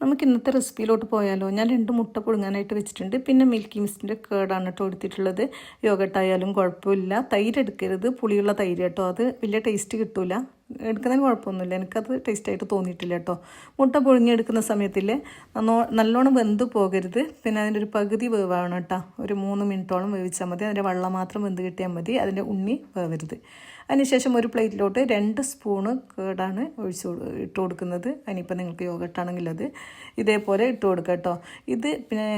നമുക്ക് ഇന്നത്തെ റെസിപ്പിയിലോട്ട് പോയാലോ. ഞാൻ 2 മുട്ട പുഴുങ്ങാനായിട്ട് വെച്ചിട്ടുണ്ട്. പിന്നെ മിൽക്കി മിസ്റ്റിൻ്റെ കേടാണ് കേട്ടോ എടുത്തിട്ടുള്ളത്. യോഗട്ടായാലും കുഴപ്പമില്ല. തൈര് എടുക്കരുത്, പുളിയുള്ള തൈര് കേട്ടോ, അത് വലിയ ടേസ്റ്റ് കിട്ടില്ല. എടുക്കുന്നതിന് കുഴപ്പമൊന്നുമില്ല, എനിക്കത് ടേസ്റ്റായിട്ട് തോന്നിയിട്ടില്ല കേട്ടോ. മുട്ട പുഴുങ്ങിയെടുക്കുന്ന സമയത്തിൽ നല്ലോണം വെന്ത് പോകരുത്. പിന്നെ അതിൻ്റെ ഒരു പകുതി വേവാണ് കേട്ടോ. ഒരു 3 മിനിറ്റോളം വേവിച്ചാൽ മതി. അതിൻ്റെ വെള്ളം മാത്രം വെന്ത് കിട്ടിയാൽ മതി, അതിൻ്റെ ഉണ്ണി വേവരുത്. അതിനുശേഷം ഒരു പ്ലേറ്റിലോട്ട് 2 സ്പൂണ് കേടാണ് ഇട്ട് കൊടുക്കുന്നത്. അതിനിപ്പോൾ നിങ്ങൾക്ക് യോഗട്ടാണെങ്കിൽ അത് ഇതേപോലെ ഇട്ട് കൊടുക്കുക കേട്ടോ. ഇത് പിന്നെ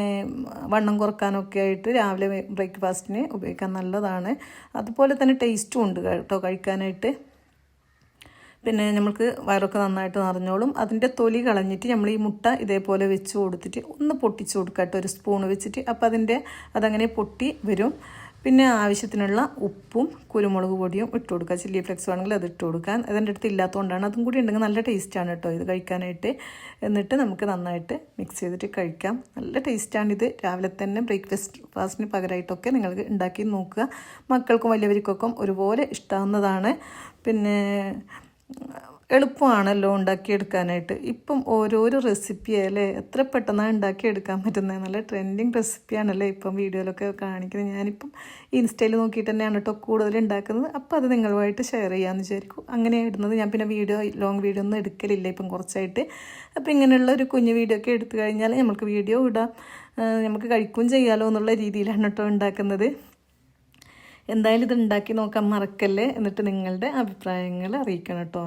വണ്ണം കുറക്കാനൊക്കെ ആയിട്ട് രാവിലെ ബ്രേക്ക്ഫാസ്റ്റിന് ഉപയോഗിക്കാൻ നല്ലതാണ്. അതുപോലെ തന്നെ ടേസ്റ്റും ഉണ്ട് കേട്ടോ കഴിക്കാനായിട്ട്. പിന്നെ നമുക്ക് വയറൊക്കെ നന്നായിട്ട് നിറഞ്ഞോളും. അതിൻ്റെ തൊലി കളഞ്ഞിട്ട് നമ്മൾ ഈ മുട്ട ഇതേപോലെ വെച്ച് കൊടുത്തിട്ട് ഒന്ന് പൊട്ടിച്ച് കൊടുക്കുക കേട്ടോ, ഒരു സ്പൂണ് വെച്ചിട്ട്. അപ്പോൾ അതങ്ങനെ പൊട്ടി വരും. പിന്നെ ആവശ്യത്തിനുള്ള ഉപ്പും കുരുമുളക് പൊടിയും ഇട്ട് കൊടുക്കുക. ചില്ലി ഫ്ലെക്സ് വേണമെങ്കിൽ അത് ഇട്ട് കൊടുക്കാൻ. അതെൻ്റെ അടുത്ത് ഇല്ലാത്തതുകൊണ്ടാണ്. അതും കൂടി ഉണ്ടെങ്കിൽ നല്ല ടേസ്റ്റാണ് കേട്ടോ ഇത് കഴിക്കാനായിട്ട്. എന്നിട്ട് നമുക്ക് നന്നായിട്ട് മിക്സ് ചെയ്തിട്ട് കഴിക്കാം. നല്ല ടേസ്റ്റാണിത്. രാവിലെ തന്നെ ബ്രേക്ക്ഫാസ്റ്റിന് പകരമായിട്ടൊക്കെ നിങ്ങൾക്ക് ഉണ്ടാക്കി നോക്കുക. മക്കൾക്കും വലിയവർക്കൊക്കെ ഒരുപോലെ ഇഷ്ടമാവുന്നതാണ്. പിന്നെ എളുപ്പമാണല്ലോ ഉണ്ടാക്കിയെടുക്കാനായിട്ട്. ഇപ്പം ഓരോരോ റെസിപ്പിയല്ലേ, എത്ര പെട്ടെന്നാണ് ഉണ്ടാക്കിയെടുക്കാൻ പറ്റുന്നത്. നല്ല ട്രെൻഡിങ് റെസിപ്പിയാണല്ലേ ഇപ്പം വീഡിയോയിലൊക്കെ കാണിക്കുന്നത്. ഞാനിപ്പം ഇൻസ്റ്റയിൽ നോക്കിയിട്ട് തന്നെയാണ് കേട്ടോ കൂടുതൽ ഉണ്ടാക്കുന്നത്. അപ്പോൾ അത് നിങ്ങളുമായിട്ട് ഷെയർ ചെയ്യാമെന്ന് വിചാരിക്കും. അങ്ങനെ ഇടുന്നത്. ഞാൻ പിന്നെ ലോങ് വീഡിയോ ഒന്നും എടുക്കലില്ല ഇപ്പം കുറച്ചായിട്ട്. അപ്പോൾ ഇങ്ങനെയുള്ള ഒരു കുഞ്ഞു വീഡിയോ ഒക്കെ എടുത്തു കഴിഞ്ഞാൽ നമുക്ക് വീഡിയോ ഇടാം, നമുക്ക് കഴിക്കുകയും ചെയ്യാമല്ലോ എന്നുള്ള രീതിയിലാണ് കേട്ടോ ഉണ്ടാക്കുന്നത്. എന്തായാലും ഇത് ഉണ്ടാക്കി നോക്കാൻ മറക്കല്ലേ. എന്നിട്ട് നിങ്ങളുടെ അഭിപ്രായങ്ങൾ അറിയിക്കണം കേട്ടോ.